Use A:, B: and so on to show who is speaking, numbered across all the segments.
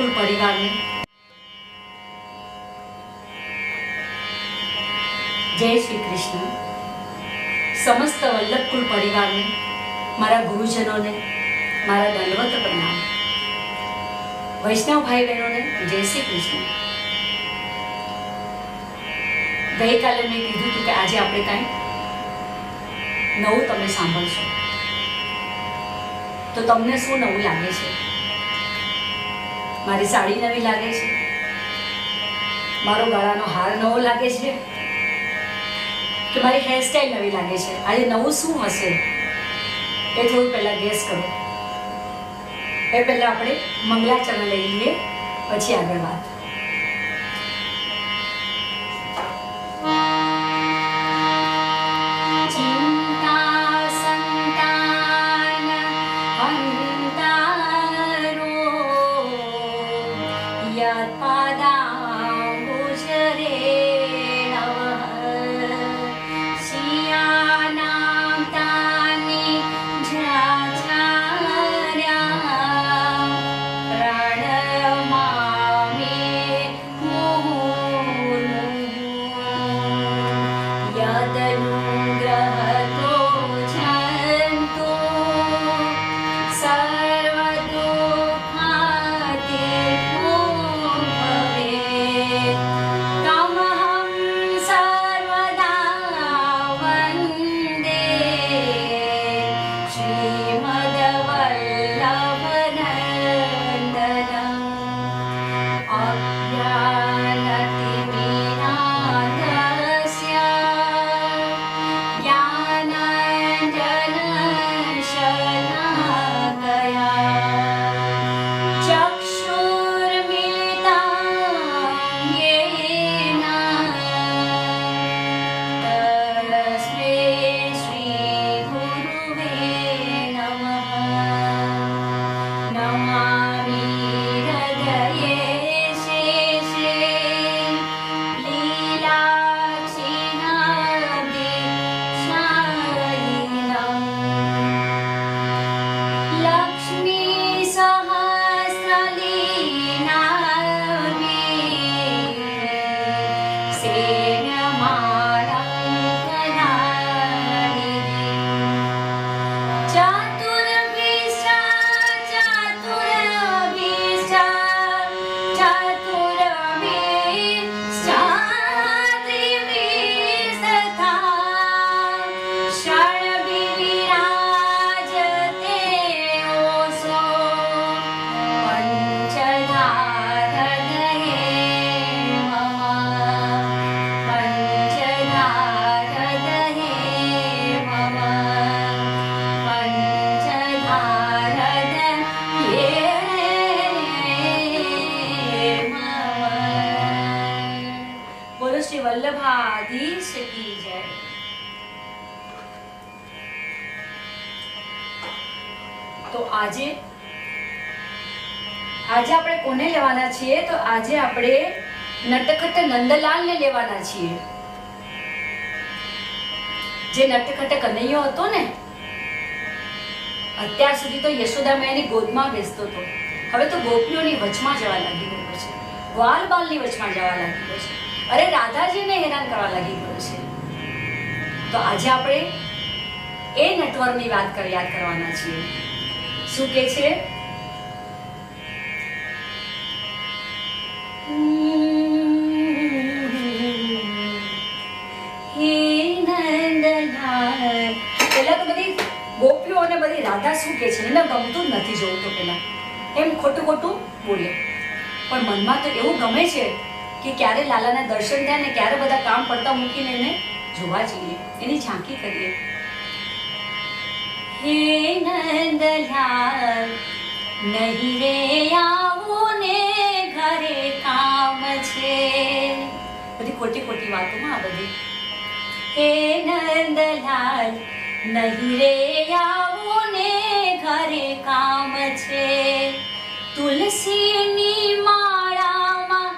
A: વલ્લભકુલ પરિવારને જય શ્રી કૃષ્ણ. સમસ્ત વલ્લભકુલ પરિવારને, મારા ગુરુજનોને મારા દંડવત પ્રણામ. વૈષ્ણવ ભાઈ બહેનોને જય શ્રી કૃષ્ણ. ગઈકાલે મેં કીધું હતું કે આજે આપણે કાંઈ નવું તમે સાંભળશો. તો તમને શું નવું લાગે છે? મારી સાડી નવી લાગે છે? મારો ગળાનો હાર નવો લાગે છે? કે મારી હેરસ્ટાઈલ નવી લાગે છે? આજે નવું શું હશે એ થોડું પહેલા ગેસ કરો. એ પહેલા આપણે મંગલાચરણ લઈ લઈએ, પછી આગળ વાત. વલ્લભાધીશ કી જય. તો આજે આપણે કોને લેવાના છીએ? તો આજે આપણે નટખટ નંદલાલને લેવાના છીએ. જે નટખટ કનૈયો હતો ને, અત્યાર સુધી તો યશોદા માની ગોદમાં બેસતો હતો, હવે તો ગોપીઓની વચમાં જવા લાગી ગયો છે, ગ્વાલ બાલની વચમાં જવા લાગી ગયો છે. અરે રાધાજીને હેરાન કરવા લાગી ગયો છે. તો આજે આપણે એ નટવરની વાત યાદ કરવાના છીએ. શું કે છે? હે નંદલાલ. પેલા તો બધી ગોપીઓ અને બધી રાધા શું કે છે એને ગમતું જ નથી જોવું. તો પેલા એમ ખોટું ખોટું બોલે, પણ મનમાં તો એવું ગમે છે કે ક્યારે લાલાના દર્શન થાય ને ક્યારે બધા કામ પડતા મૂકીને એને જોવા જઈએ, એની ઝાંકી કરીએ. હે નંદલાલ નહીં રે આવું ને ઘરે કામ છે. બધી ખોટી ખોટી વાતોમાં આ બધી. હે નંદલાલ નહીં રે આવું ને ઘરે કામ છે. તુલસીની માળામાં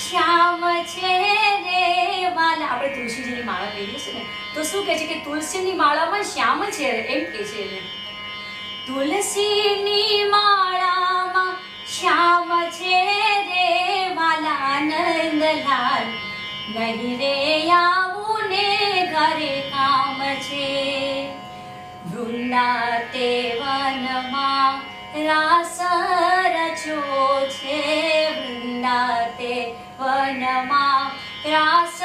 A: શ્યામ છે રે વાલા. આપણે તુલસીજીની માળા પહેરીએ છીએ ને, તો શું કહે છે કે તુલસીની માળામાં શ્યામ છે, એમ કહે છે એને. તુલસીની માળામાં શ્યામ છે નહીં રે આવું ને ઘરે કામ છે. વૃંદાતે વનમાં રાસ રચ્યો છે. વૃંદાતે વનમાં રાસ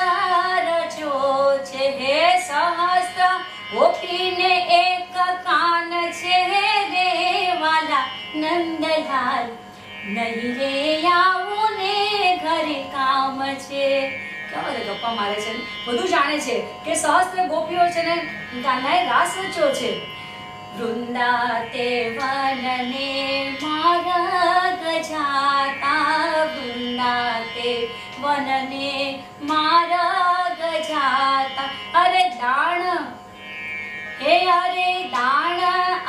A: રચ્યો છે. હે સહસ્ત્ર ગોપીને એક કાન છે રે વાલા નંદલાલ, નહીં રે આવું ને ઘરે કામ છે. કેવા બધા ગપ્પા મારે છે, બધું જાણે છે કે સહસ્ત્ર ગોપીઓ છે ને કાનાએ રાસ રચ્યો છે. વૃંદાતે વનને માર્ગ જાતા. વૃંદાતે વનને માર્ગ જાતા. અરે દાણ, હે અરે દાણ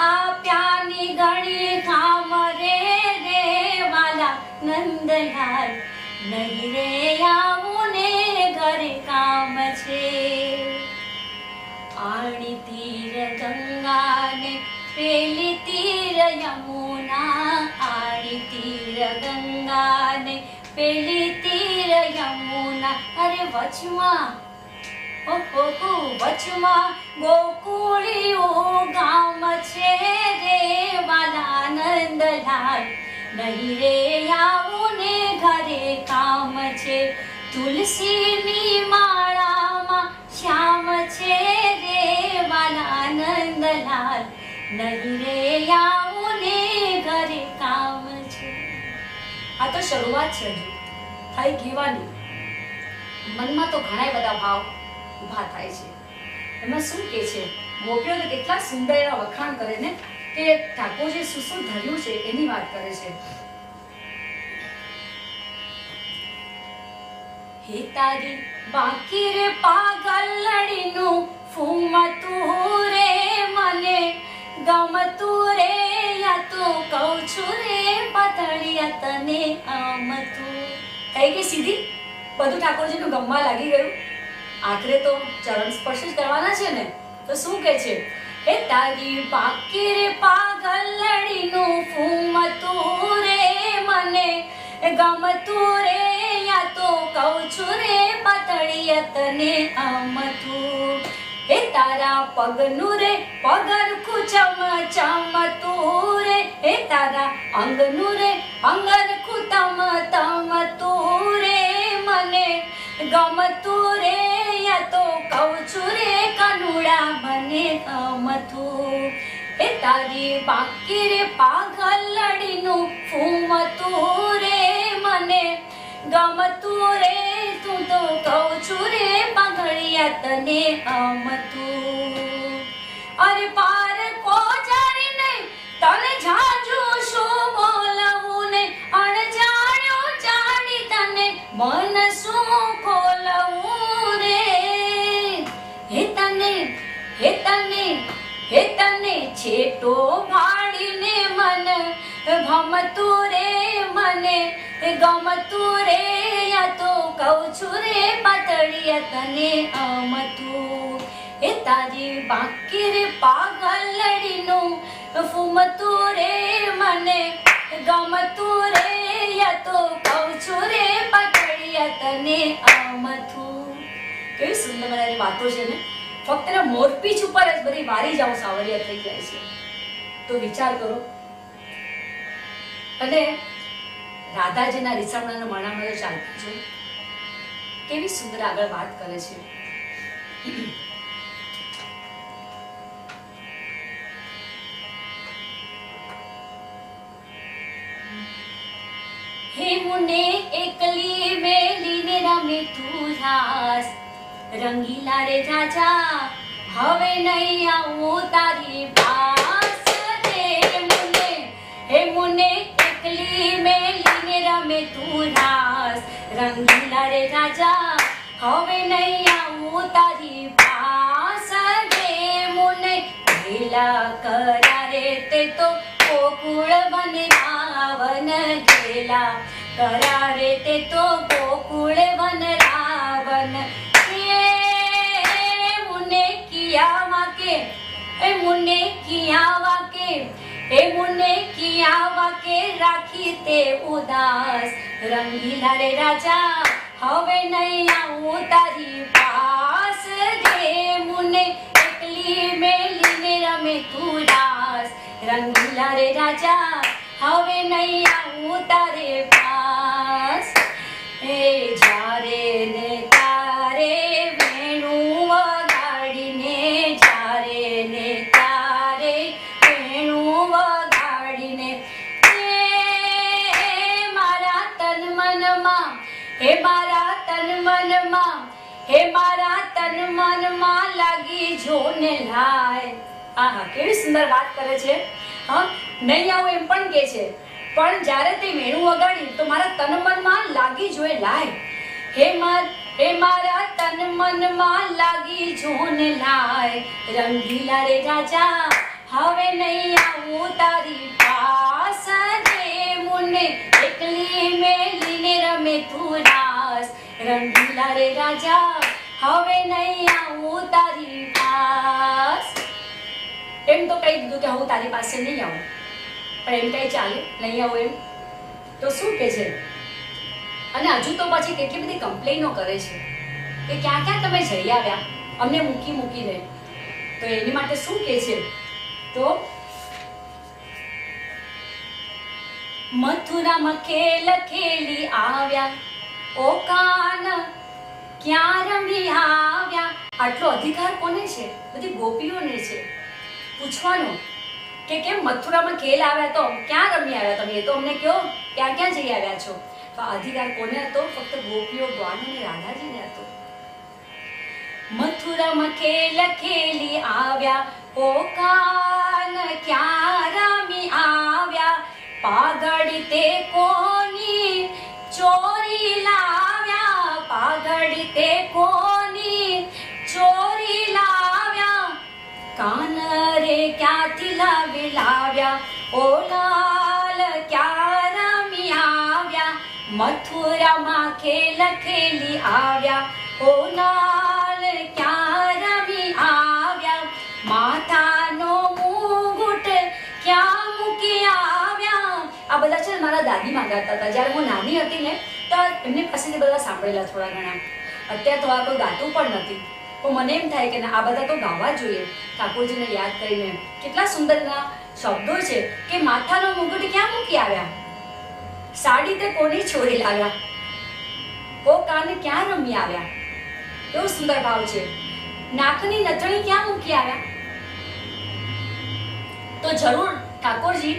A: આપ્યાની ગણી ખામ રે વાલા નંદલાલ, નહીં રે આવું ને ઘરે કામ છે. આણી તીર ગંગાને પેલી તીર યમુના. આણી તીર ગંગાને પેલી તીર યમુના. અરે વચમાં, ઓહો વચમાં ગોકુળિયું ગામ છે રે વાલા નંદલાલ, નહીં રે આવું ને ઘરે કામ છે. તુલસીની માળામાં શ્યામ છે રે વાલા નંદલાલ, નહીં રે આવું ને ઘરે કામ છે. આ તો શરૂઆત છે, હજુ થઈ કહેવાની. મનમાં તો ઘણા બધા ભાવ ઉભા થાય છે. એમાં શું કે છે, ગોપીઓ તો કેટલા સુંદર એના વખાણ કરે ને કે ઠાકોરજી શું શું ધર્યું છે એની વાત કરે છે. હે તારી બાકી રે પાગલડીનું ફૂમતું રે મને ગમતું રે, યા તો કહું છું રે પાતળિયા તને આમતું. થઈ ગઈ સીધી, બધું ઠાકોરજીનું ગમવા લાગી ગયું. આખરે તો ચરણ સ્પર્શ જ કરવાના છે ને, તો શું કે છે, હે તારી બાકી રે પાગલડીનું ફૂમતું રે મને ગમતું રે, યા તો કહું છું રે પાતળિયા તને આમતું. હે તારા પગનું રે પગરખું ચમચમતું રે, હે તારા અંગનું રે અંગરખું તમતમતું રે મને ગમતું રે, યા તો કહું છું રે કાનુડા મને ગમતું. હે તારી બાકી રે પાગલડીનું ફૂમતું રે મને ગમતું રે, તું તો કહું છું રે પાઘડિયા તને આમતું. અરે પાર કોજારી નહીં તને જાજુ શું બોલવું ને, અણજાણ્યો જાણી તને મન શું ખોલવું રે. હે તને છેટો ભાડીને મન ભમતું રે મને ગમતું રે, યા તો કહું છું રે પાતળિયા તને આમતું. હે તારી બાકી રે પાગલડીનું ફૂમતું રે મને ગમતું રે, યા તો કહું છું રે પાતળિયા તને આમતું. કેવી સુંદર મજાની વાતો છે ને, ફક્ત એના મોરપીંછ ઉપર જ બધી વારી જાવ સાવરિયા થઈ જાય છે. તો વિચાર કરો. અને રાધાજીના રીસામણાના મણામાં તો ચાલતું છે, કેવી સુંદર આગળ વાત કરે છે. હે મુને એકલી મેલીને રમે તું રાસ, રંગીલા રે રાજા હવે નહીં આવું તારી પાસ રે મુને. હે મુને એકલી મેલીને રમે તું રાસ, રંગીલા રે રાજા હવે નહીં આવું તારી પાસ રે મુને. ગેલા કરારે તે તો ગોકુળ વન રાવણ, ગેલા કરારે તે તો ગોકુળ વન રાવણ. મુને કિયા વાકે, એ મુને કિયા વાકે, એ મુને કિયા વાકે રાખી તે ઉદાસ, રંગીલા રે રાજા હવે નહીં આવું તારી પાસ રે મુને એકલી મેલીને રમે તું રાસ રંગીલા રે રાજા હવે નહીં આવું તારે પાસ એ જ્યારે ને તારે વેણું વગાડીને જ્યારે ને તારે વેણું વગાડીને મારા તન મનમાં હે મારા તન મનમાં હે મારા તન મનમાં લાગી જોને લાય આહા કેવી સુંદર વાત કરે છે હા નહીં આવું એમ પણ કહે છે પણ જ્યારે તે વેણું વગાડ્યું તો મારા તન મનમાં લાગી જોઈ લાય હે મારા તન મનમાં લાગી જોને લાય રંગીલા રે રાજા હવે નહીં આવું તારી પાસ રે મુને એકલી મેલીને રમે તું રાસ રંગીલા રે રાજા હવે નહીં આવું તારી પાસ એમ તો કહી દીધું કે હું તારી પાસે નહીં આવું પણ એમ કઈ ચાલે નહીં આવું એમ તો શું કે છે અને હજુ તો પછી કેટલી બધી કમ્પ્લેનો કરે છે કે ક્યાં ક્યાં તમે જઈ આવ્યા અમને મૂકીને તો એની માટે શું કે છે તો મથુરામાં ખેલ ખેલી આવ્યા ઓ કાન ક્યાં રમી આવ્યા આટલો અધિકાર કોને છે બધી ગોપીઓને છે પૂછવાનું કે કેમ મથુરામાં ખેલ આવ્યા તો ક્યાં રમી આવ્યા તમે એ તો અમને કહો ક્યાં ક્યાં જઈ આવ્યા છો તો આ અધિકાર કોને હતો ફક્ત ગોપીઓ ગ્વાલ અને રાધાજીને હતો મથુરામાં ખેલ ખેલી આવ્યા ઓ કાન ક્યાં રમી આવ્યા પાઘડી તે કોની ચોરી લાવ્યા પાઘડી તે કોની ચોરી લાવ્યા કાન રે ક્યાંથી લાવ્યા ઓ લાલ ક્યાં રમી આવ્યા મથુરામાં ખેલ ખેલી આવ્યા ઓ લાલ ક્યાં રમી આવ્યા માથાનો મુગુટ ક્યાં મૂકી આવ્યા આ બધા છે મારા દાદી માં ગાતા હતા જ્યારે હું નાની હતી ને તો એમની પાસેથી બધા સાંભળેલા થોડા ઘણા અત્યારે તો આ કોઈ ગાતું પણ નથી તો મને એમ થાય કે આ બધા તો ગાવા જોઈએ ઠાકોરજીને યાદ કરીને કેટલા સુંદરના શબ્દો છે કે માથાનો મુગુટ ક્યાં મૂકી આવ્યા સાડી તે કોની ચોરી લાવ્યા ઓ કાન ક્યાં રમી આવ્યા કેવો સુંદર ભાવ છે નાકની નથણી ક્યાં મૂકી આવ્યા તો જરૂર ઠાકોરજી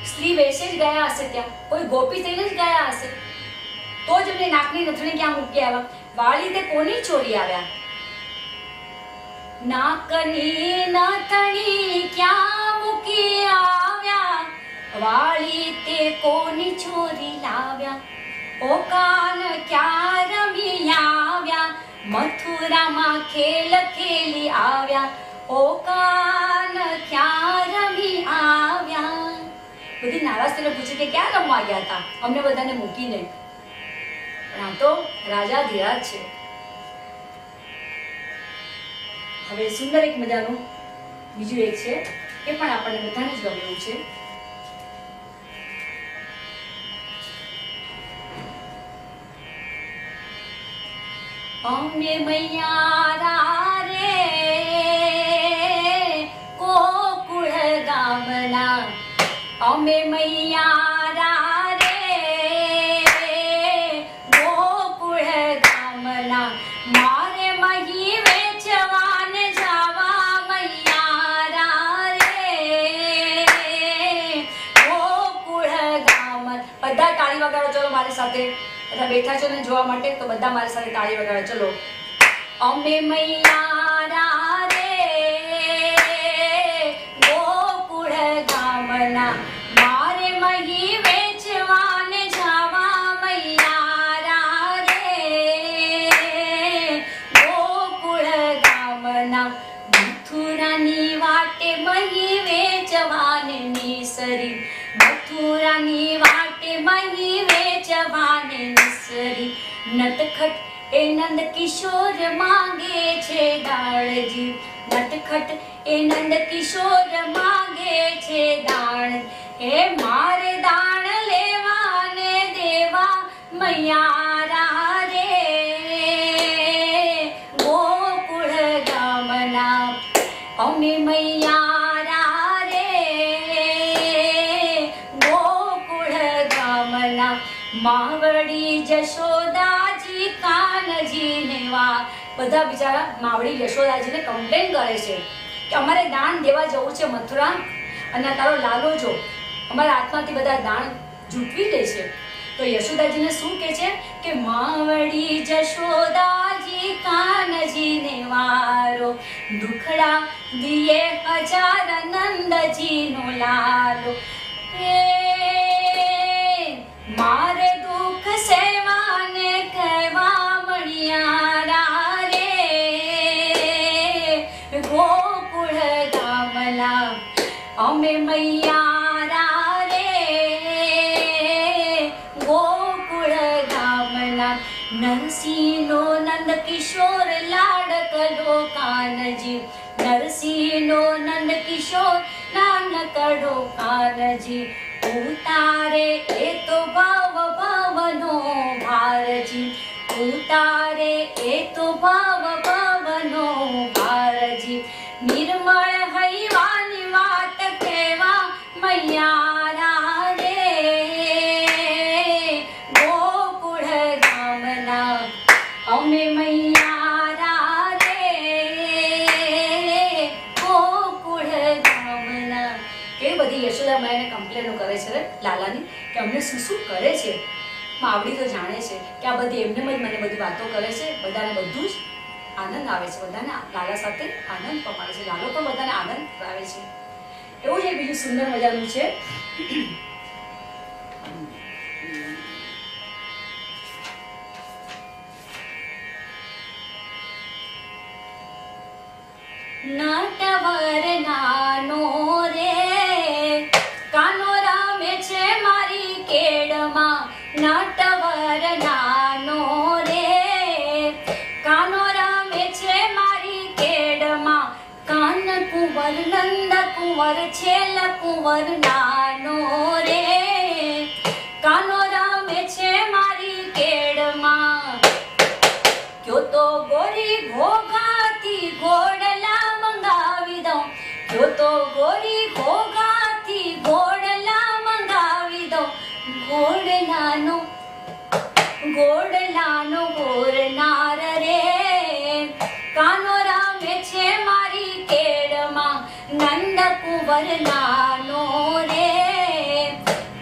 A: સ્ત્રી વેશે જ ગયા હશે ત્યાં કોઈ ગોપી થઈને જ ગયા હશે તો જ એમને નાકની નથણી ક્યાં મૂકી આવ્યા વાળી તે કોની ચોરી આવ્યા નાકની નથણી ક્યાં મૂકી આવ્યા વાળી તે કોની ચોરી લાવ્યા ઓ કાન ક્યાં રમી આવ્યા મથુરામાં ખેલ ખેલી આવ્યા ઓ કાન ક્યાં રમી આવ્યા બધી નારાજને પૂછે કે ક્યાં રમવા ગયા હતા અમને બધાને મૂકીને પણ આ તો રાજા ધીરાજ છે હવે સુંદર એક મજાનું બીજું એક છે કે પણ આપણને બધાને જ ગમે એવું છે અમે મૈયારા રે કોકુળ ગામના અમે મૈયારા રે ગોકુળ ગામના મારે મહી વેચવાને જાવા મૈયારા રે ગોકુળ ગામ બધા તાળી વગાડો ચલો મારી સાથે બધા બેઠા છો ને જોવા માટે તો બધા મારી સાથે તાળી વગાડો ચલો અમે મૈયારા રે ગોકુળ ગામના મારે મહી વેચવાને જાવા મૈયારા રે ગોકુળ ગામના મથુરાની વાટે મહી વેચવાને નિસરી મથુરાની વાટે મહી વેચવાને નિસરી નટખટ એ નંદ કિશોર માંગે છે દાળજી નટખટ એ નંદ કિશોર માંગે છે દાણ હે મારે દાણ લેવાને દેવા મૈયારા ગામના માવડી જશોદાજી કાનજીને વા. બધા બિચારા માવડી યશોદાજીને કમ્પ્લેન કરે છે કે અમારે દાન દેવા જવું છે મથુરા, અને તારો લાલો જો અમારા હાથમાંથી બધા દાન જૂટવી લે છે. તો યશોદાજીને શું કહે છે કે માવડી જશોદાજી કાનજીને વારો, દુખડા દિયે હજાર નંદજીનો લાલો. મારે દુઃખ સેવાને કહેવા મણિયારા રે, ગોકુળ ગામલા અમે મૈયારા રે, ગોકુળ ગામલા નરસિંહનો નંદ કિશોર લાડકડો કાનજી, નરસિંહનો નંદ કિશોર નાનકડો કાનજી. ઉતારે એ તો ભાવ ભાવનો ભારજી, ઉતારે એ તો ભાવ ભાવનો ભારજી. નિર્મળ હૈવાની વાત કહેવા મૈયારા રે, ગોકુળ ગામના અમે મૈયારા રે, ગોકુળ ગામના. કેવી બધી યશોદા માયાને કમ્પ્લેનો કરે છે લાલાની કે અમને શું શું કરે છે. માવડી તો જાણે છે કે આ બધી એમને જ મને બધી વાતો કરે છે, બધાને બધું જ આનંદ આવે છે, બધાને લાલા સાથે આનંદ પમાડે છે, લાલો પણ બધાને આનંદ કરાવે છે. એવું જ એક બીજું સુંદર મજાનું છે. નટવર નાનો રે કાનો રામે છે મારી કેડમાં, નટવર નાનો રે કાનો રામે છે મારી કેડમાં, કાન કુંવર નંદ કુંવર છેલ કુંવર નાનો રે, કાનો રામે છે મારી કેડમાં. ક્યો તો ગોરી ઘોઘાથી ઘોડલા મંગાવી દઉં, ક્યો તો ગોરી ઘોઘાથી ઘોડલા મંગાવી દઉં, ઘોડલાનો ગોરનાર રે, કાનો રામે છે મારી કેડમાં, નંદ કુંવર નાનો રે,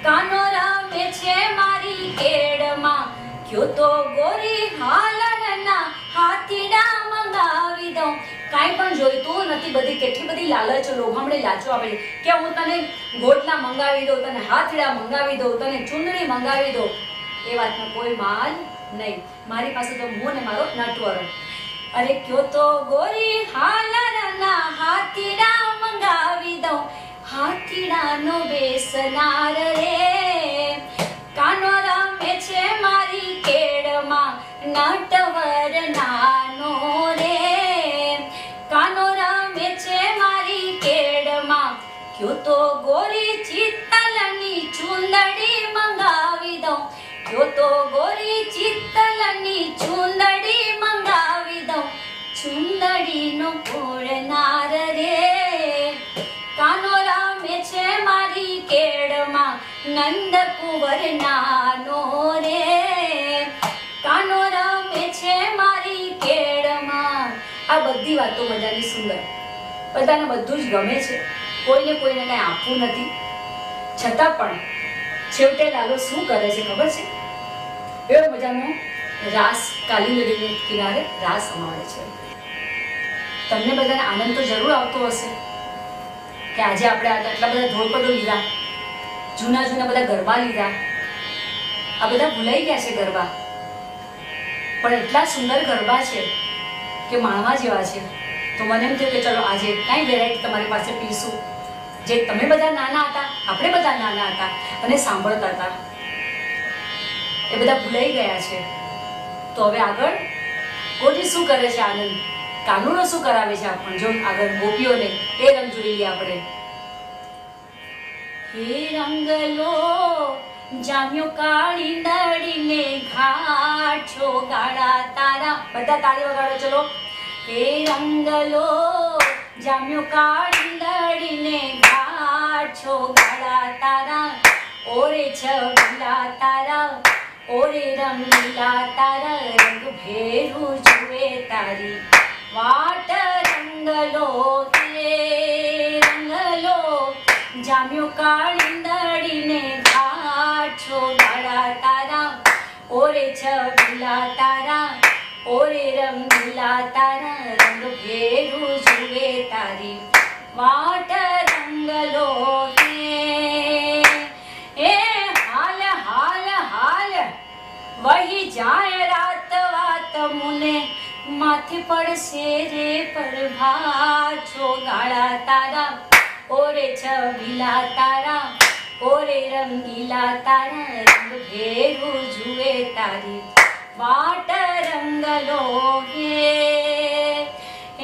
A: કાનો રામે છે મારી કેડમાં. ક્યો તો ગોરી હાલરના હાથીડા મંગાવી દઉં. કાંઈ પણ જોઈતું નથી, બધી કેટલી બધી લાલચો લોભામણી લાચો આપે કે હું તને ગોટલા મંગાવી દઉં, તને હાથીડા મંગાવી દઉં, તને ચુંદડી મંગાવી દઉં. એ વાતનો કોઈ માલ નહીં, મારી પાસે તો હું ને મારો નટવર. અરે ક્યો તો ગોરી હાલરના હાથીડા મંગાવી દઉં, હાથીડાનો બેસનાર રે, કાનો રામે છે મારી કેડમાં, નટવર નાનો રે, કાનો રામે છે મારી કેડમાં. ક્યો તો ગોરી ચિત્તલની ચુંદડી મંગાવી દઉં, ક્યો તો ગોરી ચિત્તલની ચુંદડી મંગાવી દઉં, ચુંદડીનો ઘોડનાર રે, કાનો રામે છે મારી કેડમાં, નંદ કુંવર નાનો રે, કાનો રામે છે મારી કેડમાં. આ બધી વાતો બધાની સુંદર, બધાને બધું જ ગમે છે, કોઈને કોઈને કઈ આપવું નથી. છતાં પણ છેવટે લાલો શું કરે છે ખબર છે? એવો મજાનો રાસ કાલી નદીને કિનારે રાસ રમાડે છે. તમને બધાને આનંદ તો જરૂર આવતો હશે કે આજે આપણે આટલા બધા ધોળપદો લીધા, જૂના જૂના બધા ગરબા લીધા, આ બધા ભૂલાઈ ગયા છે ગરબા, પણ એટલા સુંદર ગરબા છે કે માણવા જેવા છે. તો મને એમ થયું કે ચલો આજે કઈ વેરાયટી તમારી પાસે પીશું, જે તમે બધા નાના હતા, આપણે બધા નાના હતા અને સાંભળતા હતા, એ બધા ભૂલાઈ ગયા છે. તો હવે આગળ ગોરી શું કરે છે આનંદ, કાનુડો શું કરાવે છે આપણને, જો આગળ ગોપીઓને એ રંગ જોઈ લઈએ આપણે. હે રંગલો જામ્યો કાળી નડીને ઘાટ છો ગાળા તારા, બધા તાળી વગાડો ચલો. હે રંગલો જામ્યો કાળી નડીને ઘાટ છો ગાળા તારા, ઓરે છબીલા તારા, ઓરે રંગીલા તારા, રંગ ભેરું જુએ તારી વાટ રંગલો તે રંગલો, જામ્યો કાળીંદડીને ઘાટ છો ગાળા તારા, ઓરે છબીલા તારા, ઓરે રંગીલા તારા, રંગ ભેરું જુએ તારી વાટ રંગલો તે. એ હાલ હાલ હાલ વહી જાય રાત વાત મુને, માથે પડશે રે પ્રભાત છો ગાળા તારા, ઓરે છબીલા તારા, ઓરે રંગીલા તારા, રંગ ભેરું જુએ તારી વાટ રંગલો હે.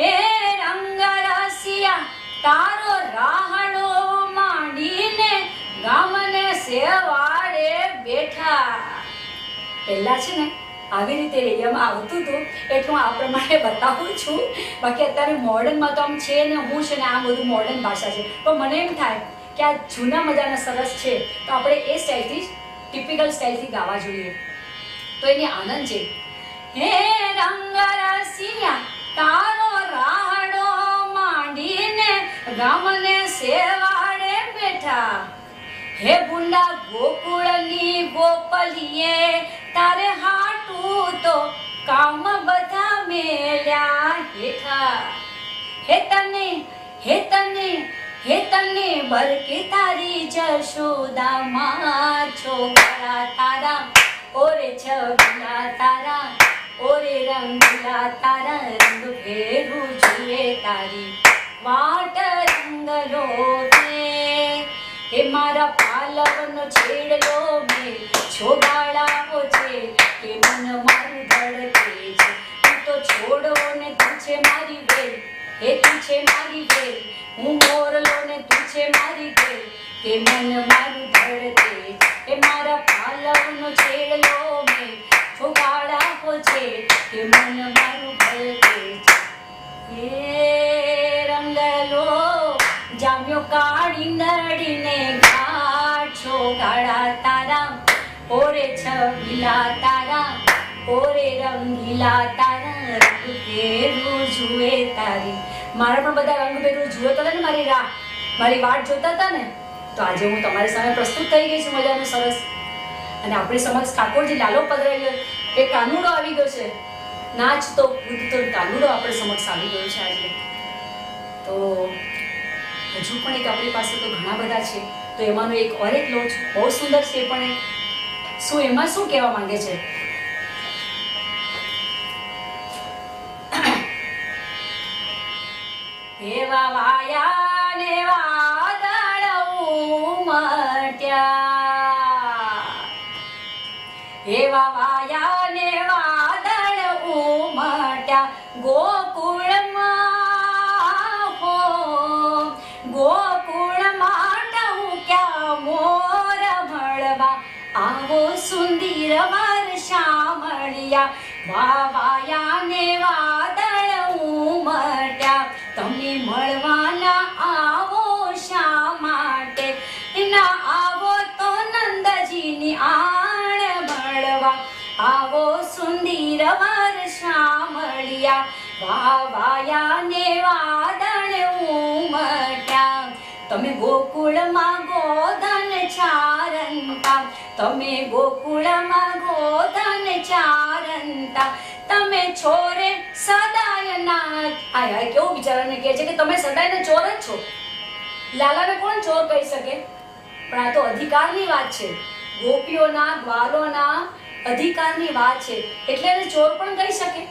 A: હે રંગ રસિયા તારો રાહડો માંડીને ગામને સેવાડે બેઠા. પહેલા છે ને આવી રીતે રેડિયોમાં આવતું હતું એટલું આ પ્રમાણે બતાવું છું. બાકી અત્યારે મોડર્નમાં તો આમ છે ને હું છે ને આ બધું મોડર્ન ભાષા છે, પણ મને એમ થાય કે આ જૂના મજાના સરસ છે તો આપણે એ સ્ટાઇલથી ટિપિકલ સ્ટાઇલથી ગાવા જોઈએ તો એની આનંદ છે. હે રંગ રસિયા તારો રાહડો માંડીને ગામને સેવાડે બેઠા, હે બુંડા ગોકુળની ગોપલીએ તારે હાટું તો કામ બધા મેલ્યા હેઠા. હે તને હે તને હે તને બરકે તારી જશોદા માં છો ગાળા તારા, ઓરે છબીલા તારા, ઓરે રંગીલા તારા, રંગ ભેરું જુએ તારી વાટ રંગલો તે. હે મારા પાલવનો છેડલો મેં છોડાળાવો છે કે મન મારું ધડકે છે, તું તો છોડો ને તું છે મારી વેલ, હે તું છે મારી વેલ, હું મોરલો ને તું છે મારી વેલ કે મન મારું ધડકે છે. હે મારા પાલવનો છેડલો મેં છોડાળાવો છે કે મન મારું ધડકે છે. હે રંગલો જામ્યો કાળીંદડીને ઘાટ છો ગાળા તારા, ઓરે છબીલા તારા, ઓરે રંગીલા તારા, રંગ ભેરું જુએ તારી. મારા પણ બધા રંગ ભેરું જોતા હતા ને મારી રાહ મારી વાટ જોતા હતા ને, તો આજે હું તમારી સામે પ્રસ્તુત થઈ ગઈ છું મજાનું સરસ. અને આપણી સમક્ષ ઠાકોરજી લાલો પધરાઈ ગયો, એ કાનુડો આવી ગયો છે, નાચતો કૂદતો કાનુડો આપણી સમક્ષ આવી ગયો છે આજે. તો હજુ પણ એક આપણી પાસે તો ઘણા બધા છે, તો એમાંનો એક ઓર એક લઉં છું, બહુ સુંદર છે પણ શું એમાં શું કહેવા માંગે છે. એવા વાયા ને વાદળ ઉમટ્યા, એવા વાયા ને વાદળ ઉમટ્યા ગોકુળમાં, હો ગોકુળમાં ટહુક્યા મોર મળવા, આવો સુંદર વર્ષા મળ્યા. વાયા ને વાદળ ઉમટ્યા, તમે મળવાના આવો શા માટે, ના આવો તો નંદજીની આણ મળવા, આવો સુંદર વર્ષા મળ્યા. વાયા ને વાદળ ઉમટ્યા, તમે ગોકુળમાં ગોધન ચારંતા, તમે ગોકુળમાં ગોધન ચારંતા, તમે છોરે સદાયના. આય આય કેવું બિચારાને કહે છે કે તમે સદાયના ચોર જ છો. લાલાને કોણ ચોર કહી શકે? પણ આ તો અધિકારની વાત છે, ગોપીઓના ગ્વાલોના અધિકારની વાત છે, એટલે એને ચોર પણ કહી શકે.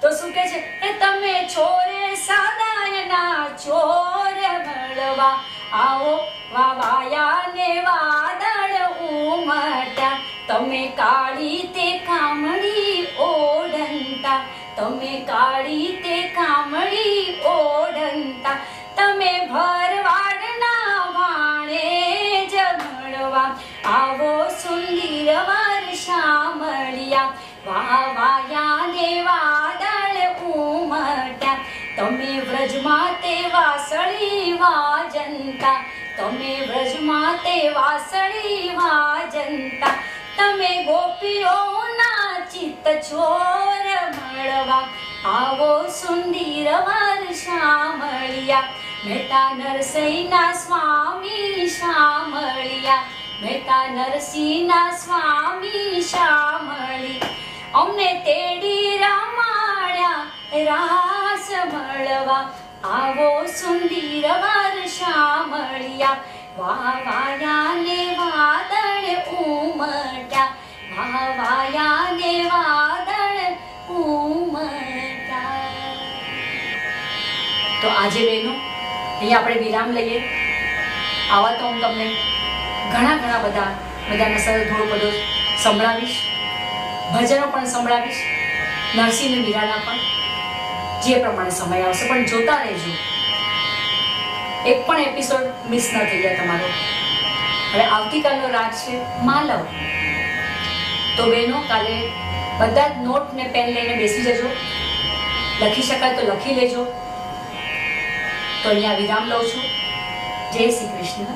A: તો શું કહે છે? એ તમે છોરે સદાયના ચોર મળવા આવો, વાયા ને વાદળ ઉમટ્યા, તમે કાળી તે કામળી ઓઢંતા, તમે કાળી તે કામળી ઓઢંતા, તમે ભરવાડના ભાણે જ મળવા આવો સુંદર વર્ષા મળ્યા. વાયા ને વાદળ ઉમટ્યા, તમે વ્રજમાં તે વાસળી વાજંતા, તમે વ્રજમાં તે વાસળી વાજંતા, તમે ગોપીઓના ચિત્ત ચોર મળવા આવો સુંદર વર્ષામળિયા. મહેતા નરસિંહના સ્વામી શામળિયા, મહેતા નરસિંહના સ્વામી શામળી. અમને તેડી રમાડ્યા રાસ મળવા આવો સુંદર વર્ષામળિયા. વાવાયા ને વાદળ ઉમટ્યા, વાવાયા ને વાદળ ઉમટ્યા. તો આજે બહેનો અહીંયા આપણે વિરામ લઈએ. આવા તો હું તમને ઘણા બધાના સરળ ધોળપદો સંભળાવીશ, ભજનો પણ સંભળાવીશ, નરસિંહ મીરાના પણ, જે પ્રમાણે સમય આવશે. પણ જોતા રહેજો, એક પણ એપિસોડ મિસ ન થઈ જાય તમારો. હવે આવતીકાલનો રાત છે માલવ. તો બહેનો કાલે બધા જ નોટ ને પેન લઈને બેસી જજો. લખી શકાય તો લખી લેજો. તો અહીંયા વિરામ લઉં છું. જય શ્રી કૃષ્ણ.